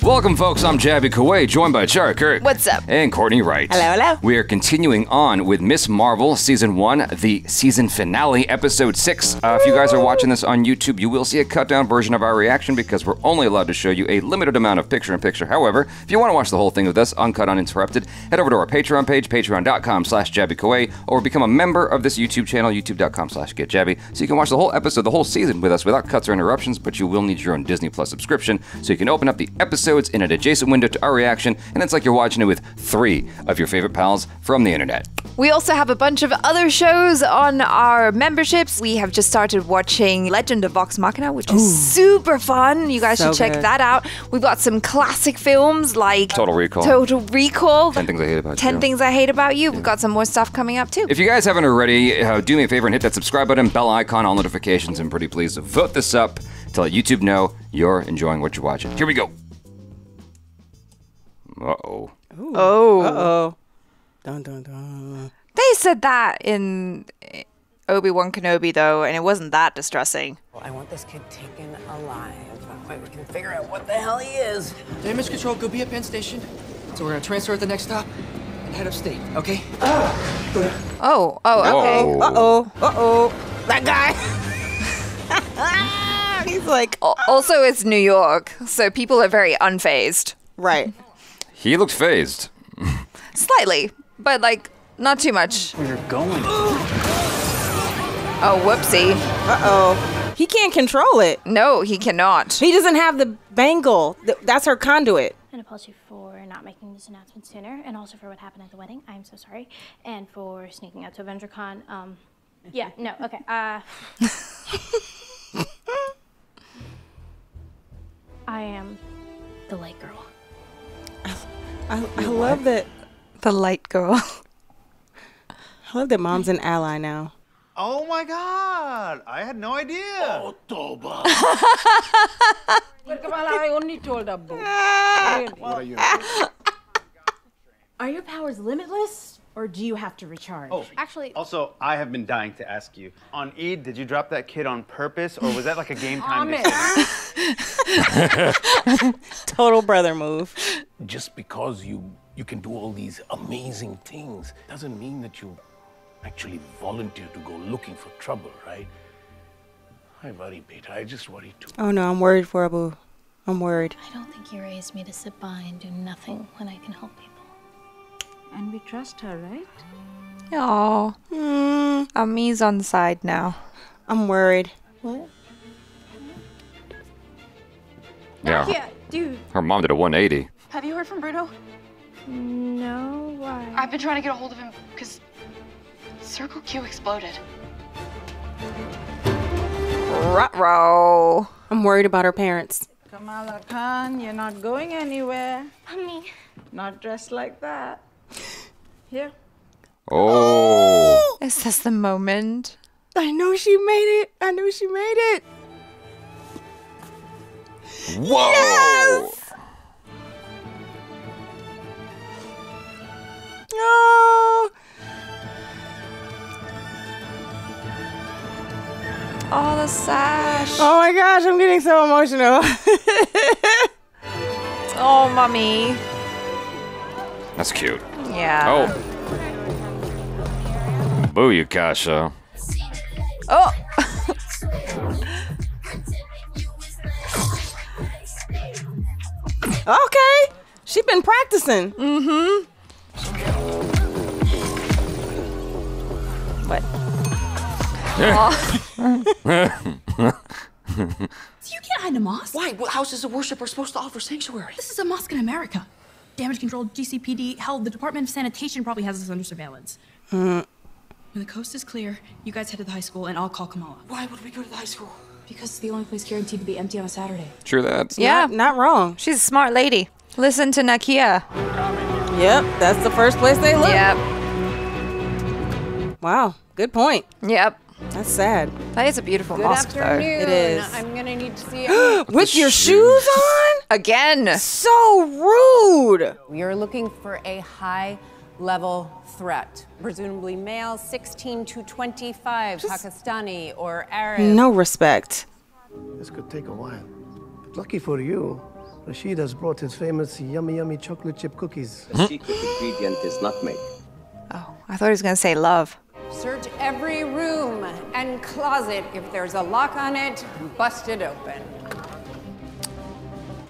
Welcome, folks. I'm JABY KOAY, joined by ACHARA KIRK. What's up? And CORTNEY Wright. Hello, hello. We are continuing on with Miss Marvel Season 1, the season finale, Episode 6. If you guys are watching this on YouTube, you will see a cut-down version of our reaction because we're only allowed to show you a limited amount of picture-in-picture. However, if you want to watch the whole thing with us, uncut, uninterrupted, head over to our Patreon page, patreon.com/JabyKOAY, or become a member of this YouTube channel, youtube.com/GetJaby, so you can watch the whole episode, the whole season with us without cuts or interruptions, but you will need your own Disney Plus subscription, so you can open up the episodes in an adjacent window to our reaction, and it's like you're watching it with 3 of your favorite pals from the internet. We also have a bunch of other shows on our memberships. We have just started watching Legend of Vox Machina, which is super fun. You guys should check that out. We've got some classic films like Total Recall. 10 Things I Hate About You. 10 Things I Hate About You. We've got some more stuff coming up too. If you guys haven't already, do me a favor and hit that subscribe button, bell icon, all notifications, and pretty please vote this up to let YouTube know you're enjoying what you're watching. Here we go. Uh-oh. Oh. Uh-oh. Dun, dun, dun. They said that in Obi-Wan Kenobi, though, and it wasn't that distressing. I want this kid taken alive. That way we can figure out what the hell he is. Damage control could be at Penn Station, so we're gonna transfer at the next stop and head upstate, okay? Oh, okay. Uh-oh. That guy. He's like... Also, it's New York, so people are very unfazed. Right. He looked phased. Slightly, but like, not too much. Where you're going. Oh, whoopsie. Uh-oh. He can't control it. No, he cannot. He doesn't have the bangle. That's her conduit. An apology for not making this announcement sooner, and also for what happened at the wedding. I'm so sorry. And for sneaking out to AvengerCon. Yeah, no, okay. I am the light girl. I love that. The light girl. I love that Mom's an ally now. Oh my God! I had no idea. Oh, Toba. I only told a book. What are you? Are your powers limitless, or do you have to recharge? Oh, Actually, also, I have been dying to ask you. On Eid, did you drop that kid on purpose, or was that like a game time decision? Total brother move. Just because you can do all these amazing things doesn't mean that you actually volunteer to go looking for trouble, right? I worry, beta. I just worry too. Oh no, I'm worried for Abu. I'm worried. I don't think you raised me to sit by and do nothing when I can help people. And we trust her, right? Aw. Ami's on the side now. I'm worried. What? Yeah. Yeah, dude. Her mom did a 180. Have you heard from Bruno? No, why? I've been trying to get a hold of him because Circle Q exploded. Ruh-roh. I'm worried about her parents. Kamala Khan, you're not going anywhere. Mommy. Not dressed like that. Here. Oh. Is this the moment? I know she made it. I knew she made it. Whoa. Yes! No. Oh, the sash. Oh my gosh, I'm getting so emotional. Oh, mommy. That's cute. Yeah. Oh. Booyakasha. Oh. Okay. She been practicing. Mm-hmm. What? You can't hide in a mosque. Why? What houses of worship are supposed to offer sanctuary? This is a mosque in America. Damage control, GCPD, hell, the Department of Sanitation probably has us under surveillance. When the coast is clear, you guys head to the high school and I'll call Kamala. Why would we go to the high school? Because it's the only place guaranteed to be empty on a Saturday. True that. Yeah. Not wrong. She's a smart lady. Listen to Nakia. Yep, that's the first place they look. Yep. Wow, good point. Yep. That's sad. That is a beautiful mosque, though. It is. I'm gonna need to see With your shoes on? Again. So rude. We are looking for a high-level threat, presumably male, 16 to 25, Pakistani or Arab. No respect. This could take a while. But lucky for you, Rashid has brought his famous yummy chocolate chip cookies. The secret ingredient is nutmeg. Oh, I thought he was going to say love. Search every room and closet. If there's a lock on it, bust it open.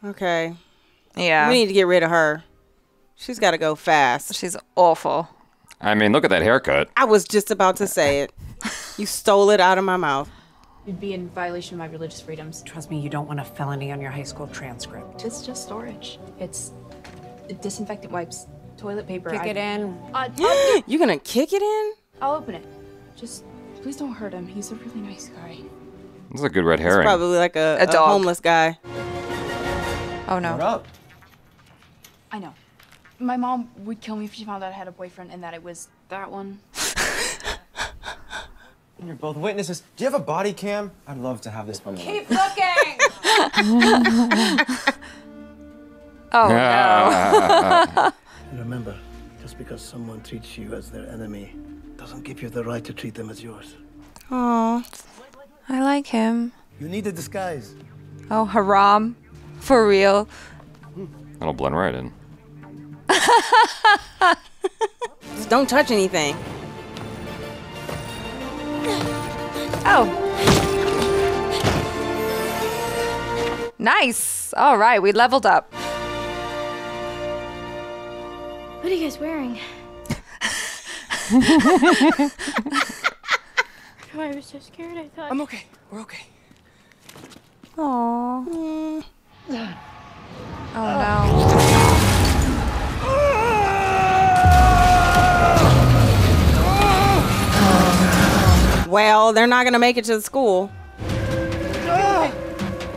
Okay. Yeah. We need to get rid of her. She's got to go fast. She's awful. I mean, look at that haircut. I was just about to say it. You stole it out of my mouth. You'd be in violation of my religious freedoms. Trust me, you don't want a felony on your high school transcript. It's just storage. It's disinfectant wipes, toilet paper. Kick it in. You gonna kick it in? I'll open it. Just please don't hurt him. He's a really nice guy. This is a good red herring. It's probably like a dog. homeless guy. Oh no. What up? I know. My mom would kill me if she found out I had a boyfriend and that it was that one. You're both witnesses. Do you have a body cam? I'd love to have this one. Keep looking! Oh no. Remember, just because someone treats you as their enemy doesn't give you the right to treat them as yours. Aw. I like him. You need a disguise. Oh, haram. For real. That'll blend right in. Just don't touch anything. Oh. Nice. All right, we leveled up. What are you guys wearing? Oh, I was so scared. I thought. I'm okay. We're okay. Aww. Oh no. Well, they're not gonna make it to the school.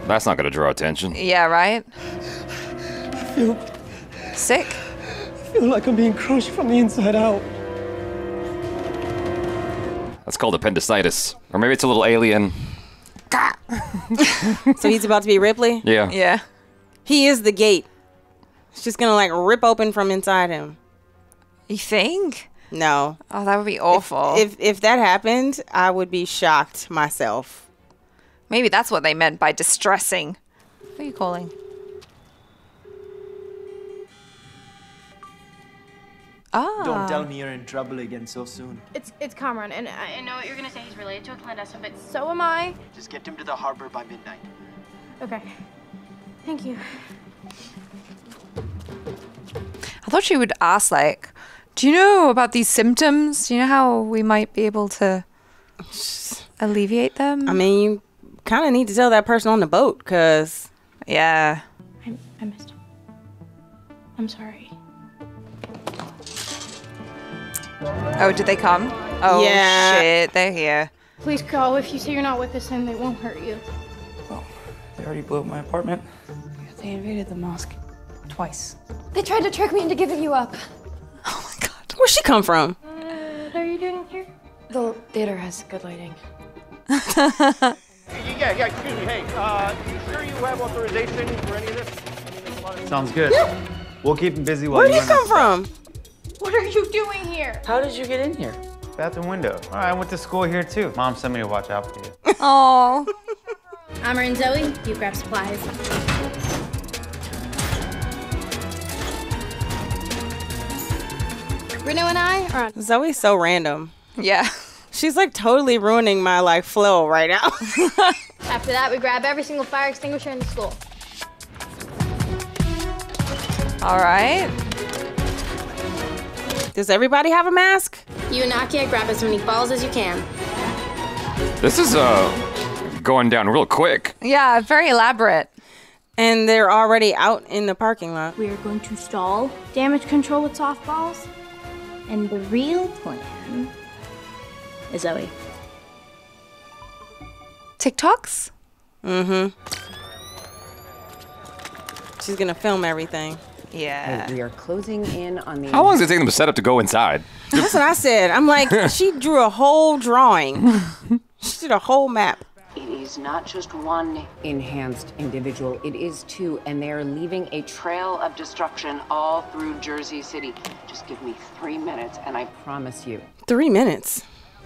That's not going to draw attention. Yeah, right? I feel Sick. like I'm being crushed from the inside out. That's called appendicitis. Or maybe it's a little alien. So he's about to be Ripley? Yeah. Yeah. He is the gate. It's just gonna like rip open from inside him. You think? No. Oh, that would be awful. If that happened, I would be shocked myself. Maybe that's what they meant by distressing. Who are you calling? Ah. Don't tell me you're in trouble again so soon. It's Kamran, and I know what you're gonna say. He's related to a clandestine, but so am I. Just get him to the harbor by midnight. Okay. Thank you. I thought she would ask, like, do you know about these symptoms? Do you know how we might be able to alleviate them? I mean, you kind of need to tell that person on the boat, because... Yeah. I missed him. I'm sorry. Oh, did they come? Oh, Yeah. shit. They're here. Please go. If you say you're not with us, then they won't hurt you. They already blew up my apartment. They invaded the mosque twice. They tried to trick me into giving you up. Where'd she come from? What are you doing here? The theater has good lighting. Yeah, excuse me. Hey, you sure you have authorization for any of this? I mean, there's a lot of... Sounds good. We'll keep him busy while Where'd you he come from? What are you doing here? How did you get in here? Bathroom window. All right, I went to school here too. Mom sent me to watch out for you. Oh. Amber and Zoe, you grab supplies. Bruno and I are on. Zoe's so random. Yeah. She's like totally ruining my like flow right now. After that, we grab every single fire extinguisher in the school. All right. Does everybody have a mask? You and Nakia grab as many balls as you can. This is going down real quick. Yeah, very elaborate. And they're already out in the parking lot. We are going to stall damage control with softballs. And the real plan is Zoe. TikToks? Mm-hmm. She's gonna film everything. Yeah. We are closing in on the... How long does it take them to set up to go inside? That's what I said. I'm like, she drew a whole drawing. She did a whole map. It is not just one enhanced individual, it is two, and they are leaving a trail of destruction all through Jersey City. Just give me 3 minutes, and I promise you. 3 minutes.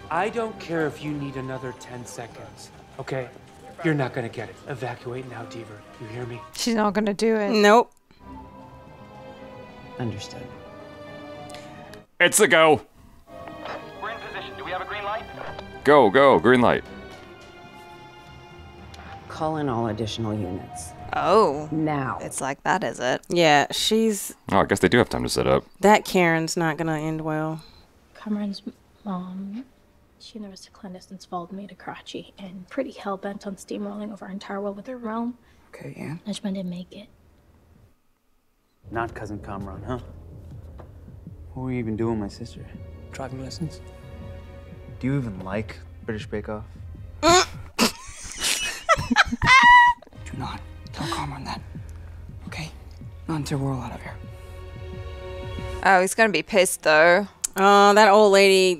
I don't care if you need another 10 seconds, okay? You're not gonna get it. Evacuate now, Deaver. You hear me? She's not gonna do it. Nope. Understood. It's a go. We're in position. Do we have a green light? Go, go, green light. Call in all additional units. Oh. Now. It's like that, is it? Yeah, she's... Oh, I guess they do have time to set up. That Karen's not gonna end well. Cameron's mom, she and the rest of clandestines followed me to Karachi and pretty hell-bent on steamrolling over our entire world with her realm. Okay, yeah. Najma didn't make it. Not Cousin Kamran, huh? What were you even doing, my sister? Driving lessons. Do you even like British Bake Off? Do not tell Cameron that. Okay? Not until we're all out of here. Oh, he's gonna be pissed though. That old lady,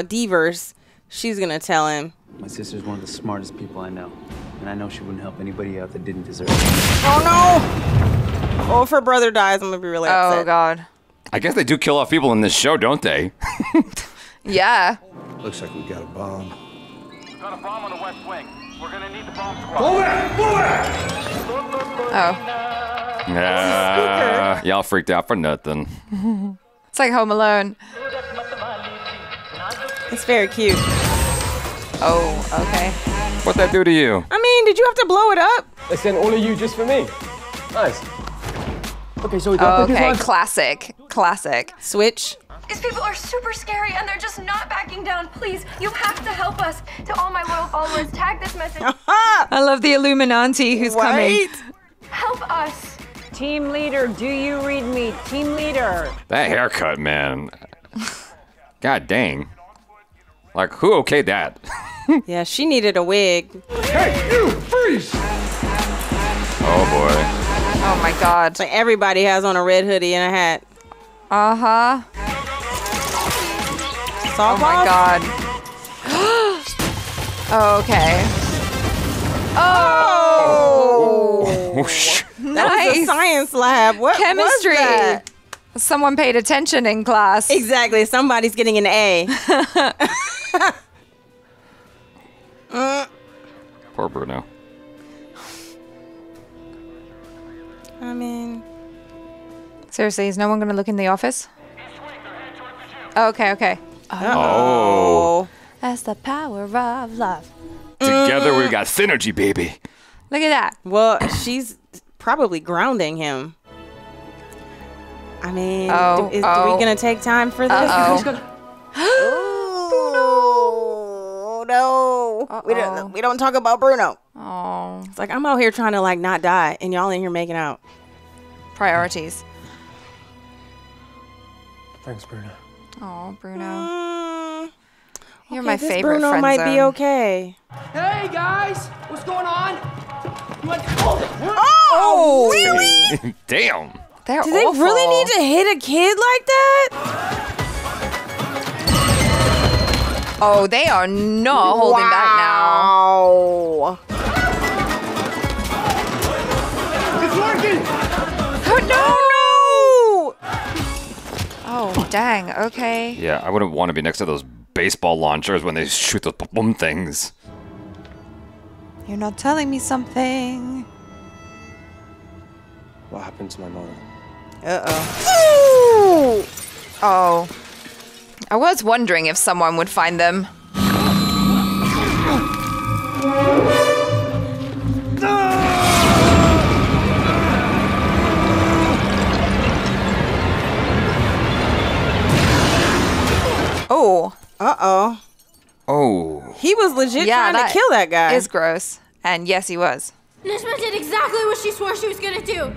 Devers, she's gonna tell him. My sister's one of the smartest people I know. And I know she wouldn't help anybody out that didn't deserve it. Oh no! Oh, if her brother dies, I'm gonna be really upset. Oh god. I guess they do kill off people in this show, don't they? Yeah. Looks like we got a bomb. We've got a bomb on the west wing. We're gonna need the bomb squad. Move it! Oh. Yeah. Y'all freaked out for nothing. It's like Home Alone. It's very cute. Oh, okay. What'd that do to you? I mean, did you have to blow it up? They sent all of you just for me. Nice. Okay, so we got Okay, classic. Classic. Switch. These people are super scary and they're just not backing down. Please, you have to help us. To all my loyal followers, tag this message. I love the Illuminati who's coming. Help us. Team leader, do you read me? Team leader. That haircut, man. God dang. Like, who okayed that? Yeah, she needed a wig. Hey, you! Freeze! Oh boy. Oh my god. Like everybody has on a red hoodie and a hat. Uh-huh. Saw Oh my god. Oh, okay. Oh! That was a science lab. What Chemistry. was that? Someone paid attention in class. Exactly. Somebody's getting an A. Poor Bruno. I mean... Seriously, is no one going to look in the office? Okay, okay. Oh. That's the power of love. Together we got synergy, baby. Look at that. Well, she's probably grounding him. I mean, Oh, are we going to take time for this? Oh, no. We don't talk about Bruno. Oh. It's like, I'm out here trying to, like, not die, and y'all in here making out. Priorities. Thanks, Bruno. Oh, Bruno. You're my this favorite Bruno friend might zone. be okay. Hey guys, what's going on? Oh, really? Damn. They're Do they awful. really need to hit a kid like that? Oh, they are not holding back now. It's working! Oh, no! Oh, dang. Okay. Yeah, I wouldn't want to be next to those baseball launchers when they shoot those boom things. You're not telling me something. What happened to my mother? Uh-oh. Oh. I was wondering if someone would find them. Oh. Uh-oh. Oh. He was legit trying to kill that guy. Is gross. And yes, he was. Najma did exactly what she swore she was gonna do.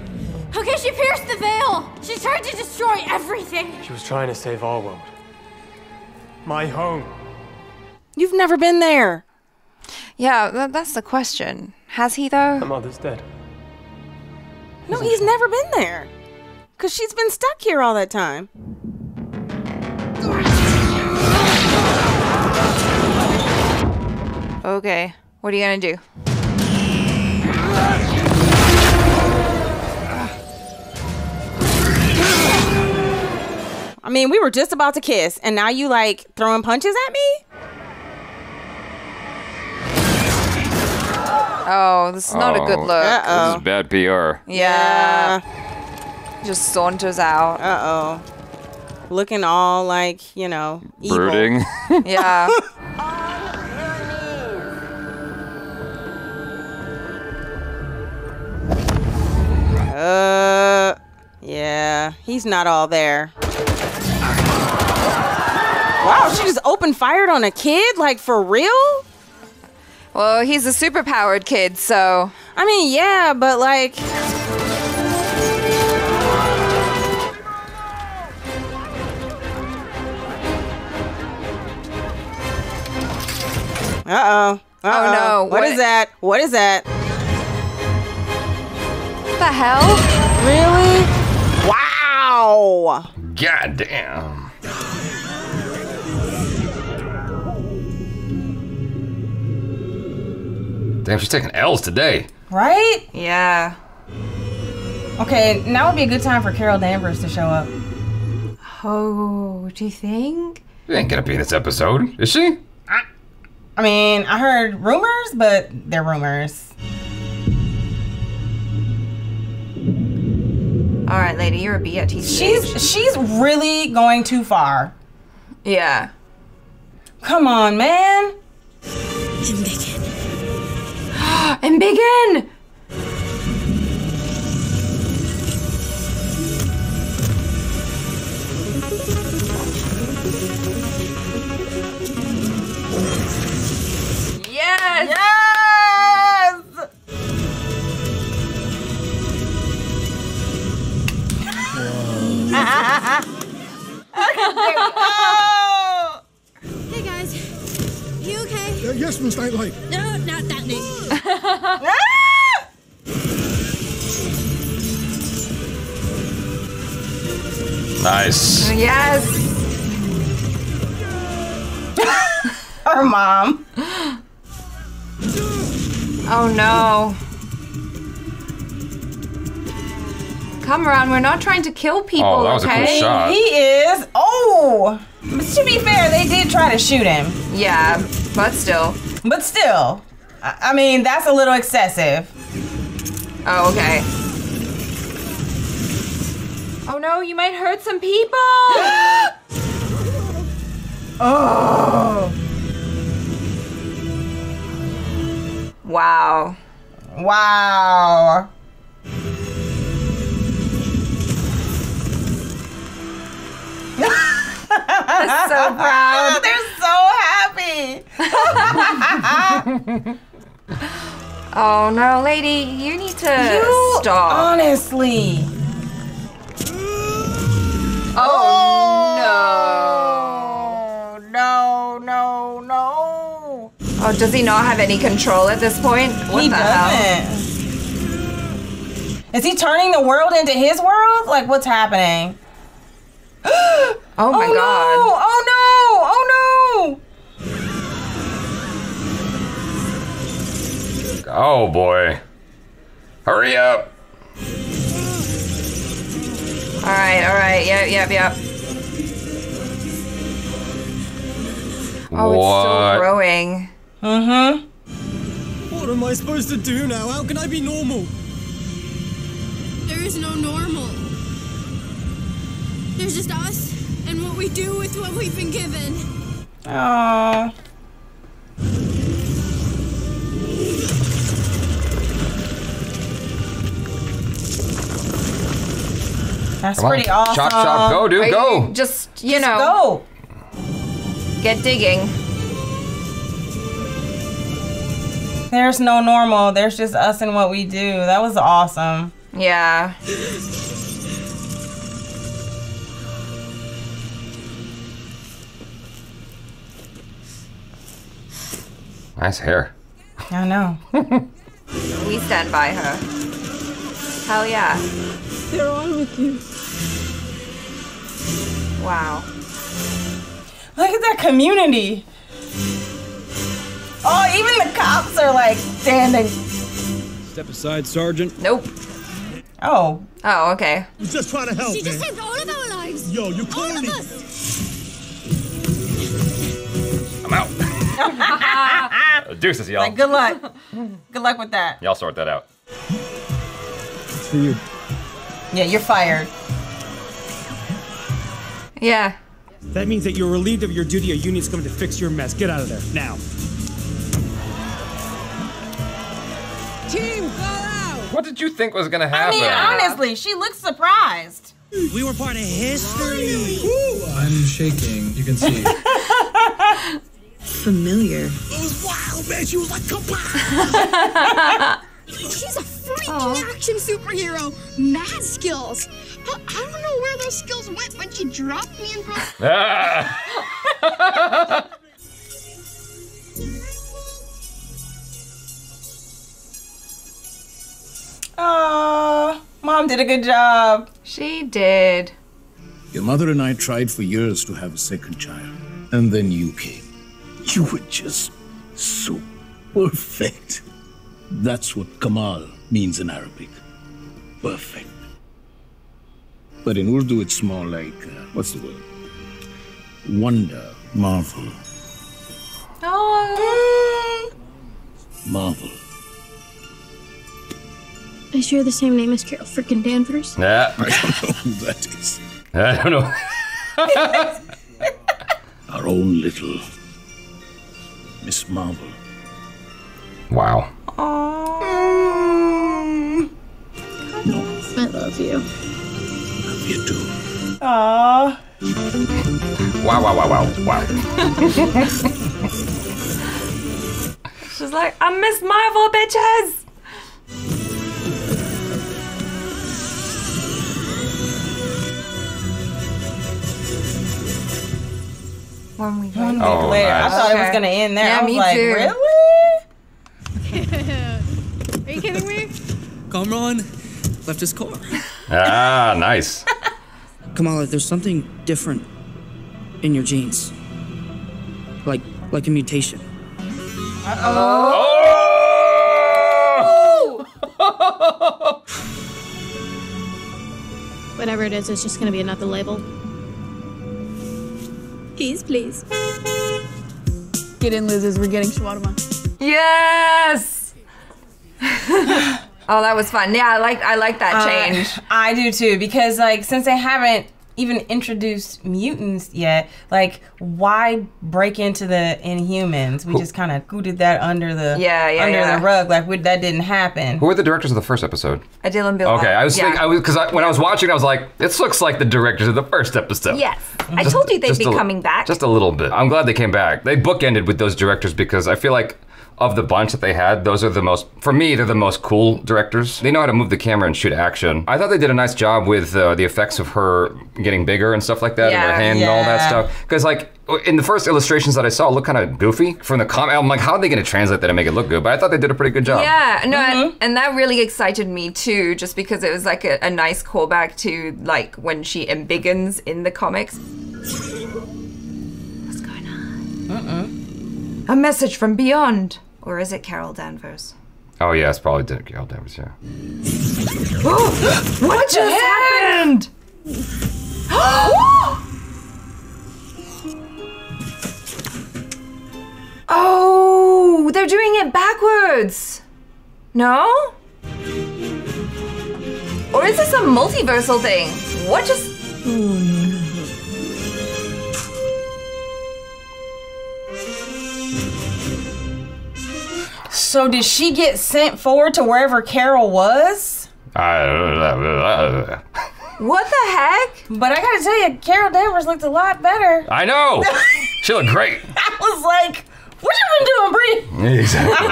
Okay, she pierced the veil. She tried to destroy everything. She was trying to save our world. My home. You've never been there. Yeah, that's the question. Has he, though? My mother's dead. No, he's never been there. Because she's been stuck here all that time. Okay. What are you gonna do? I mean, we were just about to kiss, and now you, like, throwing punches at me? Oh, this is not a good look. This is bad PR. Yeah. Just saunters out. Looking all like, you know, evil. Brooding. Yeah. Yeah, he's not all there. Wow, she just open fired on a kid? Like, for real? Well, he's a superpowered kid, so... I mean, yeah, but like... Uh-oh. Oh, no. What is that? What is that? What the hell? Really? Wow. God damn. Damn, she's taking L's today. Right? Yeah. Okay, now would be a good time for Carol Danvers to show up. Oh, do you think? She ain't gonna be in this episode, is she? I mean, I heard rumors, but they're rumors. All right, lady, you're a B at T stage. She's really going too far. Yeah. Come on, man. And begin. Yes! Yes! Hey guys, you okay? Yes, Miss Nightlight. No, not that name. Nice. Yes. Her mom. Oh no. Come around, we're not trying to kill people, Oh, that was a cool okay? shot. He is. Oh! But to be fair, they did try to shoot him. Yeah, but still. But still. I mean, that's a little excessive. Oh, okay. Oh no, you might hurt some people! Oh! Wow. Wow. They're so proud. They're so happy. Oh no, lady, you need to stop. Honestly. Oh no. No. Oh, does he not have any control at this point? What He the doesn't. hell? Is he turning the world into his world? Like, what's happening? Oh my god. No. Oh no! Oh boy. Hurry up. Alright. Yep. Oh, it's still growing. Mm-hmm. What am I supposed to do now? How can I be normal? There is no normal. There's just us and what we do with what we've been given. Aww. That's pretty awesome. Chop, go, dude, go. Just, you know. Go. Get digging. There's no normal. There's just us and what we do. That was awesome. Yeah. Nice hair. I know. We stand by her. Hell yeah. They're all with you. Wow. Look at that community. Oh, even the cops are like standing. Step aside, Sergeant. Nope. Oh. Oh, okay. I'm just trying to help, She just man. saved all of our lives. Yo, you All call of me. us. I'm out. Deuces, y'all. Like, good luck. Good luck with that. Y'all sort that out. It's for you. Yeah, you're fired. Yeah. That means that you're relieved of your duty. A union's coming to fix your mess. Get out of there, now. Team, fall out! What did you think was gonna happen? I mean, honestly, she looks surprised. We were part of history. I'm shaking, you can see. Familiar. It was wild, man. She was like, kapow! She's a freaking action superhero. Mad skills. I don't know where those skills went when she dropped me in front. Mom did a good job. She did. Your mother and I tried for years to have a second child, and then you came. You were just so perfect. That's what Kamal means in Arabic. Perfect. But in Urdu, it's more like, what's the word? Wonder, marvel. Oh. Marvel. I share the same name as Carol frickin' Danvers. Yeah. I don't know who that is. I don't know. Our own little Miss Marvel. Wow. I love you. Love you too. Aww. Wow. She's like, I'm Miss Marvel, bitches. One week later. I thought it was gonna end there. Yeah, I was me like, too. really? Are you kidding me? Kamran left his car. Ah, nice. Kamala, there's something different in your genes. Like a mutation. Whatever it is, it's just gonna be another label. Keys, please. Get in, losers. We're getting shawarma. Yes. Oh, that was fun. Yeah, I like that change. I do too, because like since they haven't even introduced mutants yet, like why break into the Inhumans? We just kind of scooted that under the the rug, like that didn't happen. Who were the directors of the first episode? Adil and Bill. Okay, I was thinking, when I was watching, I was like, this looks like the directors of the first episode. Yes, I told you they'd be coming back. Just a little bit. I'm glad they came back. They bookended with those directors because I feel like of the bunch that they had, those are the most, for me, they're the most cool directors. They know how to move the camera and shoot action. I thought they did a nice job with the effects of her getting bigger and stuff like that, and her hand and all that stuff. Because like, in the first illustrations that I saw, it looked kind of goofy from the comic. I'm like, how are they going to translate that and make it look good? But I thought they did a pretty good job. Yeah, no, and that really excited me too, just because it was like a nice callback to like when she embiggens in the comics. What's going on? A message from beyond. Or is it Carol Danvers? Oh yeah, it's probably Carol Danvers, yeah. What just happened? Oh, they're doing it backwards. No? Or is this a multiversal thing? What just... So did she get sent forward to wherever Carol was? What the heck? But I gotta tell you, Carol Danvers looked a lot better. I know! She looked great. I was like, what you been doing, Brie? Exactly.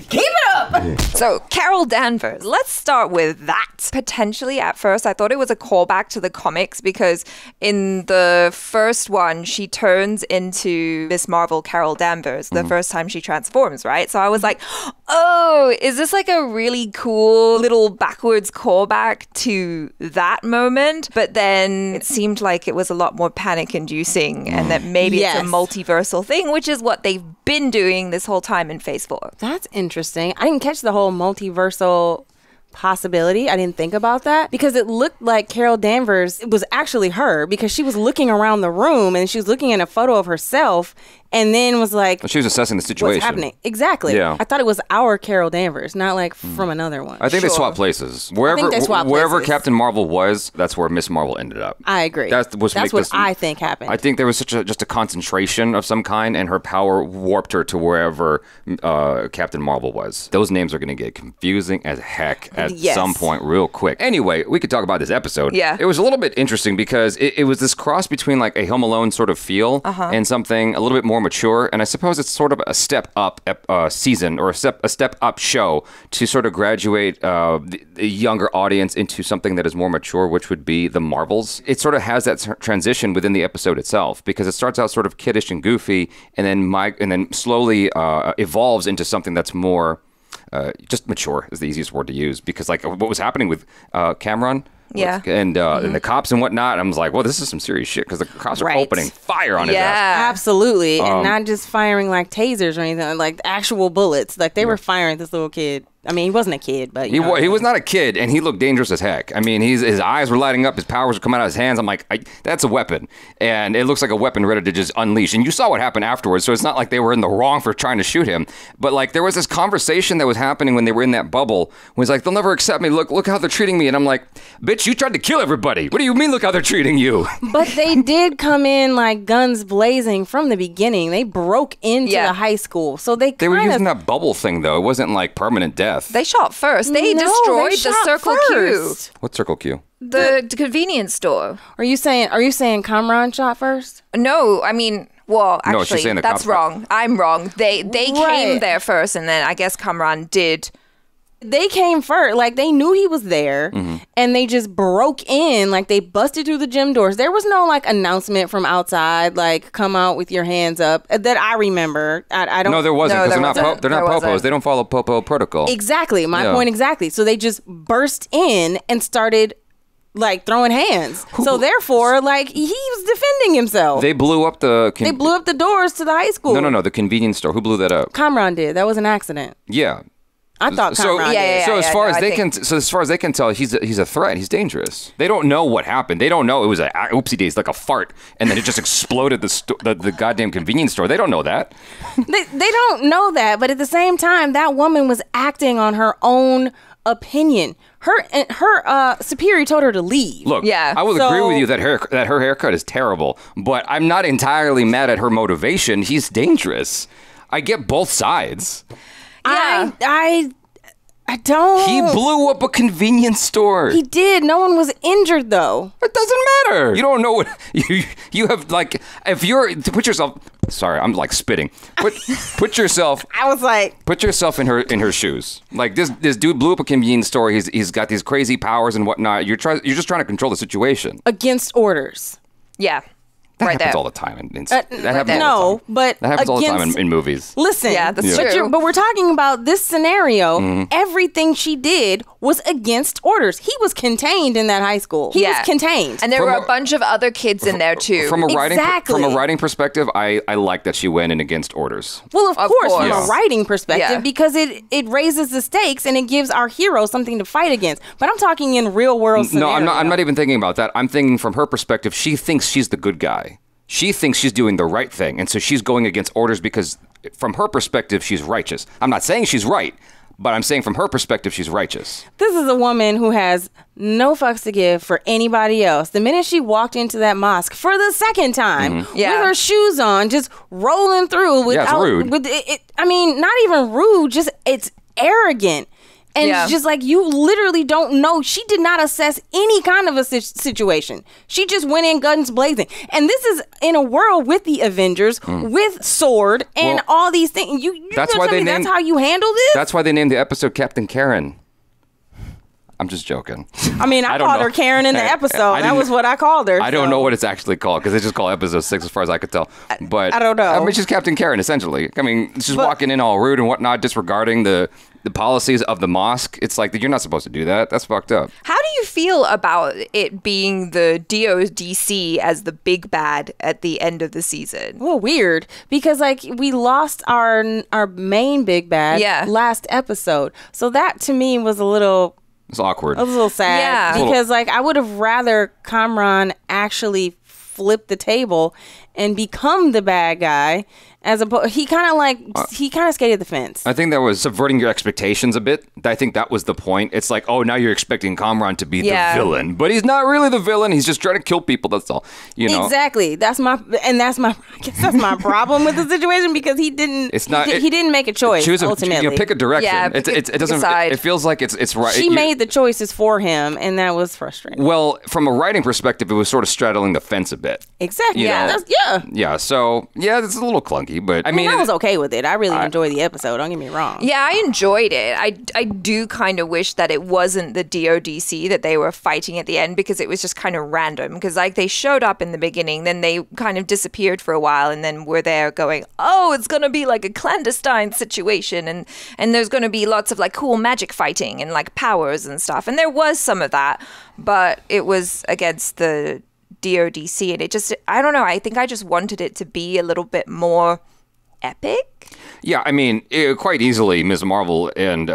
Keep it up! So, Carol Danvers, let's start with that. Potentially, at first, I thought it was a callback to the comics because in the first one, she turns into Miss Marvel Carol Danvers the first time she transforms, right? So I was like, oh, is this like a really cool little backwards callback to that moment? But then it seemed like it was a lot more panic-inducing and that maybe it's a multiversal thing, which is what they've been doing this whole time in Phase 4. That's interesting. I didn't catch the whole multiversal possibility. I didn't think about that because it looked like Carol Danvers, it was actually her because she was looking around the room and she was looking at a photo of herself and then was like, she was assessing the situation. What's happening? Exactly. Yeah. I thought it was our Carol Danvers, not like from another one. I think they swapped places. Wherever Captain Marvel was, that's where Miss Marvel ended up. I agree. That's what I think happened. I think there was just a concentration of some kind, and her power warped her to wherever Captain Marvel was. Those names are going to get confusing as heck at some point real quick. Anyway, we could talk about this episode. Yeah. It was a little bit interesting because it was this cross between like a Home Alone sort of feel and something a little bit more mature, and I suppose it's sort of a step up season or a step up show to sort of graduate the younger audience into something that is more mature, which would be the Marvels. It sort of has that transition within the episode itself because it starts out sort of kiddish and goofy, and then slowly evolves into something that's more just mature is the easiest word to use, because like what was happening with Cameron. Yeah. And the cops and whatnot. I was like, well, this is some serious shit, because the cops are opening fire on his ass. Absolutely. And not just firing like tasers or anything, like actual bullets. Like they were firing this little kid. I mean, he wasn't a kid, but he was not a kid, and he looked dangerous as heck. I mean, his eyes were lighting up, his powers were coming out of his hands. I'm like, that's a weapon, and it looks like a weapon ready to just unleash. And you saw what happened afterwards, so it's not like they were in the wrong for trying to shoot him. But like, there was this conversation that was happening when they were in that bubble. When he's like, they'll never accept me. Look how they're treating me. And I'm like, bitch, you tried to kill everybody. What do you mean? Look how they're treating you. But they did come in like guns blazing from the beginning. They broke into the high school, so they were using that bubble thing though. It wasn't like permanent death. They shot first. They destroyed the Circle Q. What Circle Q? The convenience store. Are you saying Kamran shot first? No, I mean, well, No, she's actually, saying the that's cops- wrong. I'm wrong. They came there first, and then I guess Kamran did. They came first. Like, they knew he was there, and they just broke in. Like, they busted through the gym doors. There was no, like, announcement from outside, like, come out with your hands up, that I remember. I don't... No, there wasn't, because they're not popos. They don't follow popo protocol. Exactly. My point exactly. So they just burst in and started, like, throwing hands. So, therefore, like, he was defending himself. They blew up the... They blew up the doors to the high school. No, the convenience store. Who blew that up? Kamran did. That was an accident. Yeah. I thought Kamran did. So as far as they can tell, he's a threat. He's dangerous. They don't know what happened. They don't know it was a oopsie days, like a fart, and then it just exploded the goddamn convenience store. They don't know that. They don't know that, but at the same time, that woman was acting on her own opinion. Her superior told her to leave. Look, I will agree with you that her haircut is terrible, but I'm not entirely mad at her motivation. He's dangerous. I get both sides. Yeah. I don't. He blew up a convenience store. He did. No one was injured, though. It doesn't matter. You don't know what you have. Like, if you're to put yourself. Sorry, I'm like spitting. Put yourself. I was like. Put yourself in her shoes. Like this dude blew up a convenience store. He's got these crazy powers and whatnot. You're just trying to control the situation against orders. Yeah. That happens all the time. That happens all the time in movies. Listen, that's true. But we're talking about this scenario. Everything she did was against orders. He was contained in that high school. He was contained. And there were a bunch of other kids in there, too. From a writing perspective, I like that she went in against orders. Well, of course, from a writing perspective, because it raises the stakes and it gives our hero something to fight against. But I'm talking in real world scenario. No, I'm not even thinking about that. I'm thinking from her perspective, she thinks she's the good guy. She thinks she's doing the right thing, and so she's going against orders because from her perspective, she's righteous. I'm not saying she's right, but I'm saying from her perspective, she's righteous. This is a woman who has no fucks to give for anybody else. The minute she walked into that mosque for the second time with her shoes on, just rolling through without... it's rude. I mean, not even rude, just it's arrogant. And it's just like, you literally don't know. She did not assess any kind of a situation. She just went in guns blazing. And this is in a world with the Avengers, with Sword, and all these things. That's how you handle this? That's why they named the episode Captain Karen. I'm just joking. I mean, I called her Karen in the episode. That was what I called her. I don't know what it's actually called, because they just call episode 6 as far as I could tell. But I don't know. I mean, she's Captain Karen, essentially. I mean, she's walking in all rude and whatnot, disregarding the policies of the mosque. It's like, you're not supposed to do that. That's fucked up. How do you feel about it being the DODC as the big bad at the end of the season? Well, weird, because like we lost our main big bad last episode. So that to me was a little... It's awkward. I was a little sad because like I would have rather Kamran actually flip the table and become the bad guy As he kind of skated the fence. I think that was subverting your expectations a bit. I think that was the point. It's like, oh, now you're expecting Kamran to be the villain, but he's not really the villain. He's just trying to kill people. That's all. You know exactly. That's my problem with the situation because he didn't. It's not. He didn't make a choice. Ultimately, pick a direction. Yeah, it doesn't. It feels like it's right. She made the choices for him, and that was frustrating. Well, from a writing perspective, it was sort of straddling the fence a bit. Exactly. Yeah. So it's a little clunky. But I mean, I was okay with it. I really enjoyed the episode. Don't get me wrong. Yeah, I enjoyed it. I do kind of wish that it wasn't the DODC that they were fighting at the end because it was just kind of random. Because like they showed up in the beginning, then they kind of disappeared for a while, and then we're there going, oh, it's gonna be like a clandestine situation, and there's gonna be lots of like cool magic fighting and like powers and stuff. And there was some of that, but it was against the DODC, and it just, I don't know, I think I just wanted it to be a little bit more epic. Yeah, I mean, quite easily, Ms. Marvel and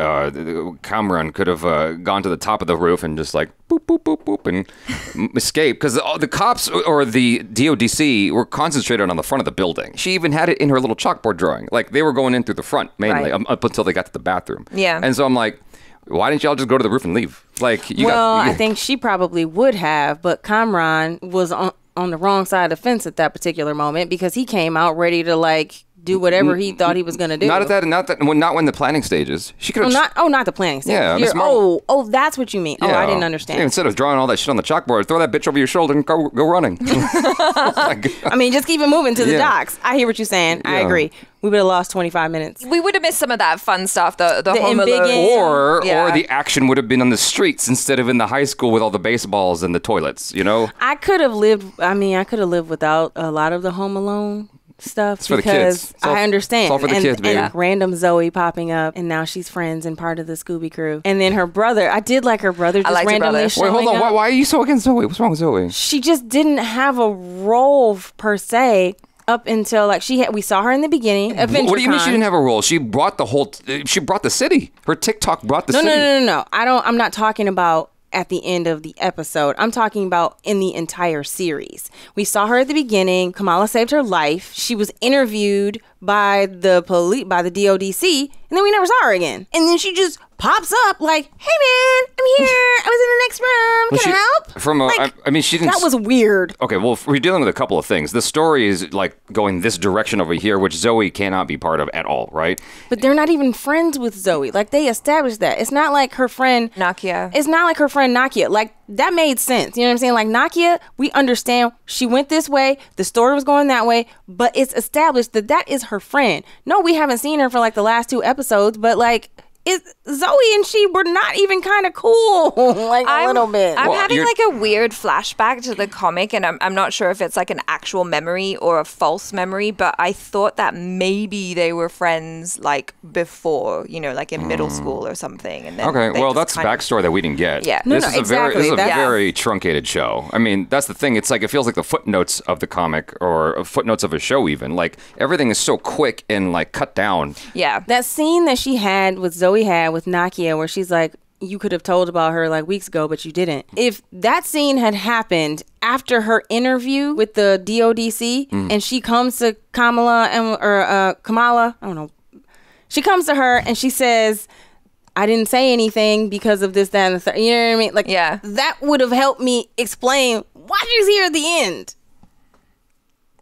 Kamran could have gone to the top of the roof and just like boop, boop, boop, boop, and escape, because the cops or the DODC were concentrated on the front of the building. She even had it in her little chalkboard drawing. Like, they were going in through the front, mainly, up until they got to the bathroom. Yeah. And so I'm like, why didn't y'all just go to the roof and leave? Like, I think she probably would have, but Kamran was on the wrong side of the fence at that particular moment because he came out ready to like do whatever he thought he was going to do. Not when the planning stages. She could have. Not the planning stage. Yeah. That's what you mean. Yeah. Oh, I didn't understand. Yeah, instead of drawing all that shit on the chalkboard, throw that bitch over your shoulder and go running. I mean, just keep it moving to the docks. I hear what you're saying. I agree. We would have lost 25 minutes. We would have missed some of that fun stuff, the Home Alone. Or the action would have been on the streets instead of in the high school with all the baseballs and the toilets, you know? I could have lived without a lot of the Home Alone stuff it's for the kids. I understand. It's all for the kids, baby. And random Zoe popping up, and now she's friends and part of the Scooby crew. And then her brother, I did like her brother just randomly showing Wait, hold on. Why are you so against Zoe? What's wrong with Zoe? She just didn't have a role per se. Up until like we saw her in the beginning. What do you mean she didn't have a role? She brought she brought the city. Her TikTok brought the city. No. I'm not talking about at the end of the episode. I'm talking about in the entire series. We saw her at the beginning. Kamala saved her life. She was interviewed by the police, by the DODC, and then we never saw her again. And then she just pops up like, hey man, I'm here. I was in the next room. Can I help? She didn't. That was weird. Okay, well, we're dealing with a couple of things. The story is like going this direction over here, which Zoe cannot be part of at all, right? But they're not even friends with Zoe. Like, they established that. It's not like her friend Nakia. It's not like her friend Nakia. Like, that made sense. You know what I'm saying? Like, Nakia, we understand she went this way. The story was going that way. But it's established that is her friend. No, we haven't seen her for like the last 2 episodes. But like, Zoe and she were not even kind of cool, like a little bit. I'm having like a weird flashback to the comic, and I'm not sure if it's like an actual memory or a false memory, but I thought that maybe they were friends like before, like in middle school or something. And then that's backstory that we didn't get. Yeah, this is a very truncated show. I mean, that's the thing. It's like it feels like the footnotes of the comic or footnotes of a show. Even like everything is so quick and like cut down. Yeah, that scene that she had with Zoe had with Nakia where she's like, you could have told about her like weeks ago, but you didn't. If that scene had happened after her interview with the DODC and she comes to Kamala, I don't know. She comes to her and she says, I didn't say anything because of this, that, and the third. You know what I mean? Like, that would have helped me explain why she's here at the end.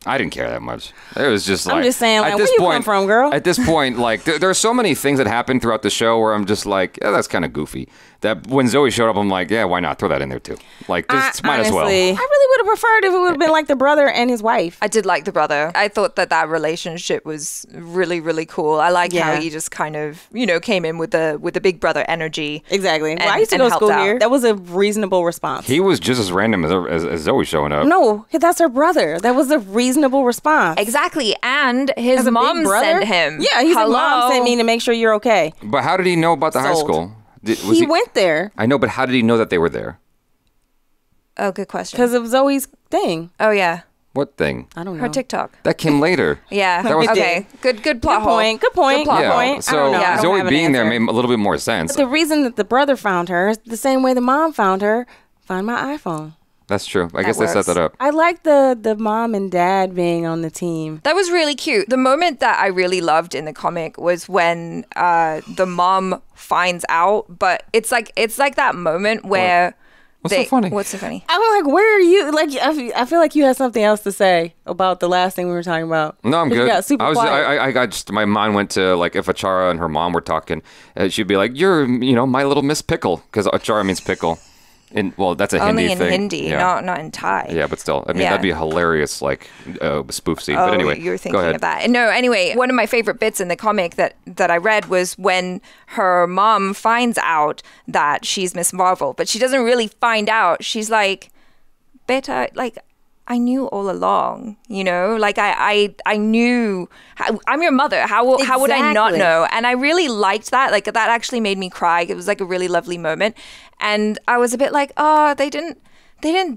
I didn't care that much. It was just like... I'm just saying, like, where you come from, girl? At this point, like, there are so many things that happen throughout the show where I'm just like, that's kind of goofy. That when Zoe showed up, I'm like, yeah, why not? Throw that in there, too. Like, just might as well. I really would have preferred if it would have been like the brother and his wife. I did like the brother. I thought that relationship was really, really cool. I like how he just kind of, came in with the big brother energy. Exactly. Well, I used to go to school here. That was a reasonable response. He was just as random as Zoe showing up. No, that's her brother. That was a reasonable response. Exactly. And his mom sent him. Yeah, his mom sent me to make sure you're okay. But how did he know about the high school? He went there. I know, but how did he know that they were there? Oh, good question. Because of Zoe's thing. Oh, yeah. What thing? I don't know. Her TikTok. That came later. Yeah. That was okay. Good plot hole. Good point. So Zoe being there made a little bit more sense. But the reason that the brother found her is the same way the mom found her. Find my iPhone. That's true. I guess they set that up. I like the mom and dad being on the team. That was really cute. The moment that I really loved in the comic was when the mom finds out, but it's like that moment where What's so funny? What's so funny? I'm like, where are you? Like, I feel like you had something else to say about the last thing we were talking about. No, I'm good. You got super quiet. I got just, my mind went to, like, if ACHARA and her mom were talking, she'd be like, you're, my little Miss Pickle, because ACHARA means pickle. Well, that's a Only Hindi thing. Only in Hindi, not in Thai. Yeah, but still, I mean, that'd be a hilarious, like, spoof scene. But anyway, you're thinking of that. No, anyway, one of my favorite bits in the comic that I read was when her mom finds out that she's Miss Marvel, but she doesn't really find out. She's like, "Beta, like, I knew all along, like I knew. I'm your mother. How would I not know?" And I really liked that. Like, that actually made me cry. It was like a really lovely moment. And I was a bit like, oh, they didn't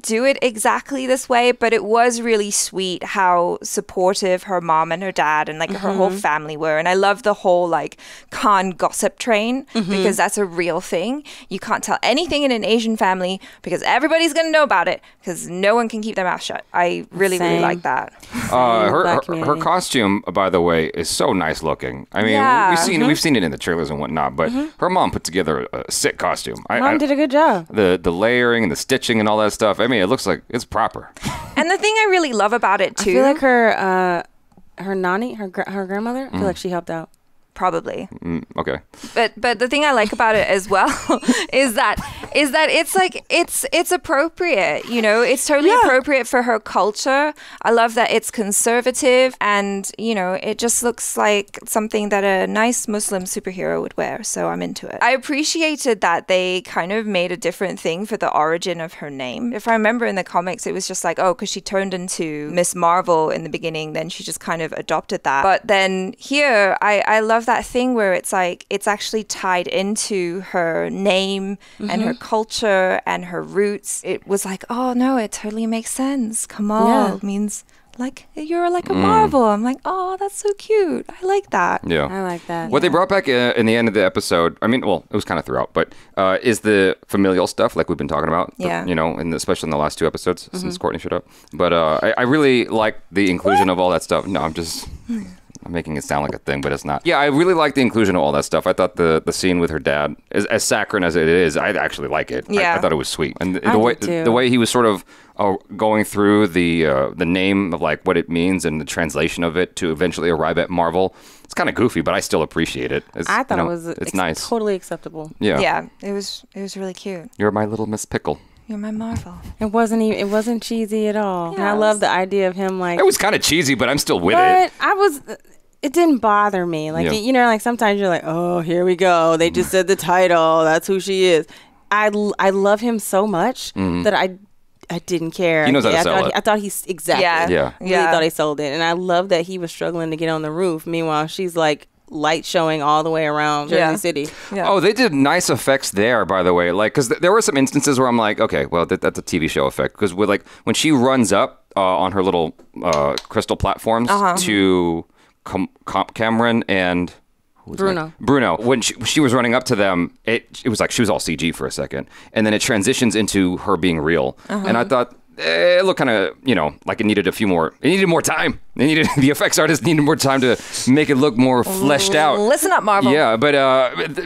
do it exactly this way, but it was really sweet how supportive her mom and her dad and like her whole family were. And I love the whole like Khan gossip train because that's a real thing. You can't tell anything in an Asian family because everybody's going to know about it because no one can keep their mouth shut. I really like that. Her costume, by the way, is so nice looking. I mean, we've seen it in the trailers and whatnot, but her mom put together a sick costume. Mom did a good job. The layering and the stitching and all that stuff. I mean, it looks like it's proper. And the thing I really love about it too, I feel like her nanny, her grandmother, I feel like she helped out. Probably. Okay. But the thing I like about it as well is that it's like it's appropriate, it's totally appropriate for her culture. I love that it's conservative and it just looks like something that a nice Muslim superhero would wear, so I'm into it. I appreciated that they kind of made a different thing for the origin of her name. If I remember in the comics, it was just like, because she turned into Miss Marvel in the beginning, then she just kind of adopted that. But then here, I love that thing where it's like it's actually tied into her name and her culture and her roots. It was like, oh no, it totally makes sense. Kamal means like you're like a Marvel. I'm like, oh, that's so cute. I like that. Yeah, I like that. What they brought back in the end of the episode, I mean, well, it was kind of throughout, but is the familial stuff like we've been talking about. Yeah, and especially in the last two episodes since Courtney showed up. But I really like the inclusion of all that stuff. No, I'm making it sound like a thing, but it's not. Yeah, I really like the inclusion of all that stuff. I thought the scene with her dad, as saccharine as it is, I actually like it. I thought it was sweet. And the way he was sort of going through the name of like what it means and the translation of it to eventually arrive at Marvel, it's kind of goofy, but I still appreciate it. I thought it was nice. Totally acceptable. Yeah, it was really cute. You're my little Miss Pickle. You're my Marvel. It wasn't cheesy at all. Yes. And I love the idea of him like. It was kind of cheesy, but I'm still with it. It didn't bother me. Like, like sometimes you're like, oh, here we go. They just said the title. That's who she is. I love him so much that I didn't care. He knows how to sell it. I thought he's exactly. Yeah. Really thought he sold it. And I love that he was struggling to get on the roof. Meanwhile, she's like light showing all the way around Jersey City. Yeah. Oh, they did nice effects there, by the way. Like, because there were some instances where I'm like, okay, well, that's a TV show effect. Because like when she runs up on her little crystal platforms to Cameron and Bruno. When she was running up to them, it was like she was all CG for a second, and then it transitions into her being real. And I thought it looked kind of, like it needed more time. The effects artist needed more time to make it look more fleshed out. Listen up, Marvel. Yeah, but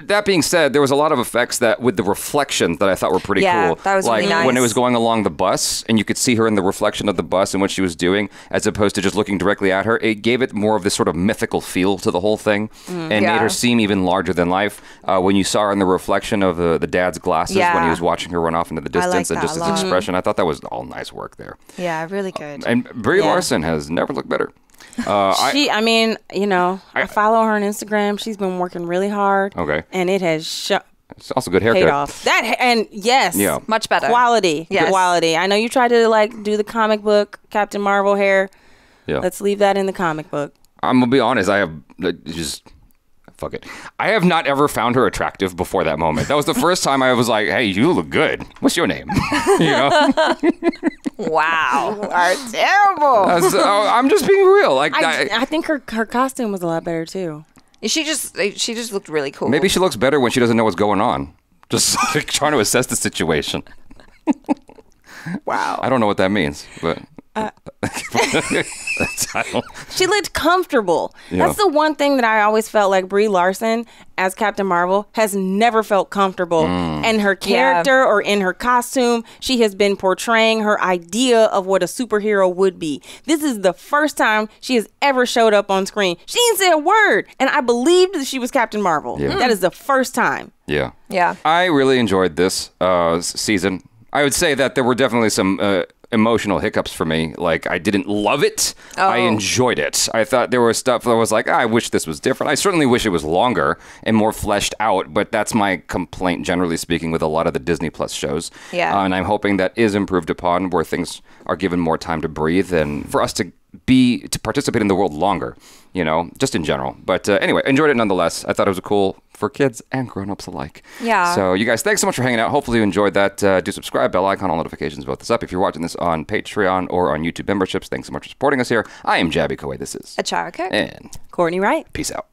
that being said, there was a lot of effects that with the reflections that I thought were pretty cool. That was like really nice. When it was going along the bus and you could see her in the reflection of the bus and what she was doing, as opposed to just looking directly at her, it gave it more of this sort of mythical feel to the whole thing and made her seem even larger than life. When you saw her in the reflection of the dad's glasses when he was watching her run off into the distance and just his expression, I thought that was all nice work there. Yeah, really good. And Brie Larson has never looked better. I follow her on Instagram. She's been working really hard. Okay. And it has it's also good haircut. paid off. Much better. Quality. Yes. Quality. I know you tried to like do the comic book Captain Marvel hair. Yeah. Let's leave that in the comic book. I'm gonna be honest. I have fuck it. I have not ever found her attractive before that moment. That was the first time I was like, hey, you look good. What's your name? Wow. You are terrible. I'm just being real. Like I think her costume was a lot better too. She just looked really cool. Maybe she looks better when she doesn't know what's going on. Just like, trying to assess the situation. Wow. I don't know what that means, but she looked comfortable. Yeah. That's the one thing that I always felt like Brie Larson as Captain Marvel has never felt comfortable in her character or in her costume. She has been portraying her idea of what a superhero would be. This is the first time she has ever showed up on screen. She didn't say a word, and I believed that she was Captain Marvel. Yeah. That is the first time. Yeah. Yeah. I really enjoyed this season. I would say that there were definitely some emotional hiccups for me. Like, I didn't love it. I enjoyed it. I thought there was stuff that was like, I wish this was different. I certainly wish it was longer and more fleshed out, but that's my complaint, generally speaking, with a lot of the Disney Plus shows. Yeah. And I'm hoping that is improved upon, where things are given more time to breathe and for us to participate in the world longer, you know, just in general. But anyway, enjoyed it nonetheless. I thought it was cool for kids and grown-ups alike. Yeah. So you guys, thanks so much for hanging out. Hopefully you enjoyed that. Do subscribe, bell icon, all notifications, vote this up. If you're watching this on Patreon or on YouTube memberships, thanks so much for supporting us here. I am JABY KOAY. This is ACHARA KIRK. And CORTNEY Wright. Peace out.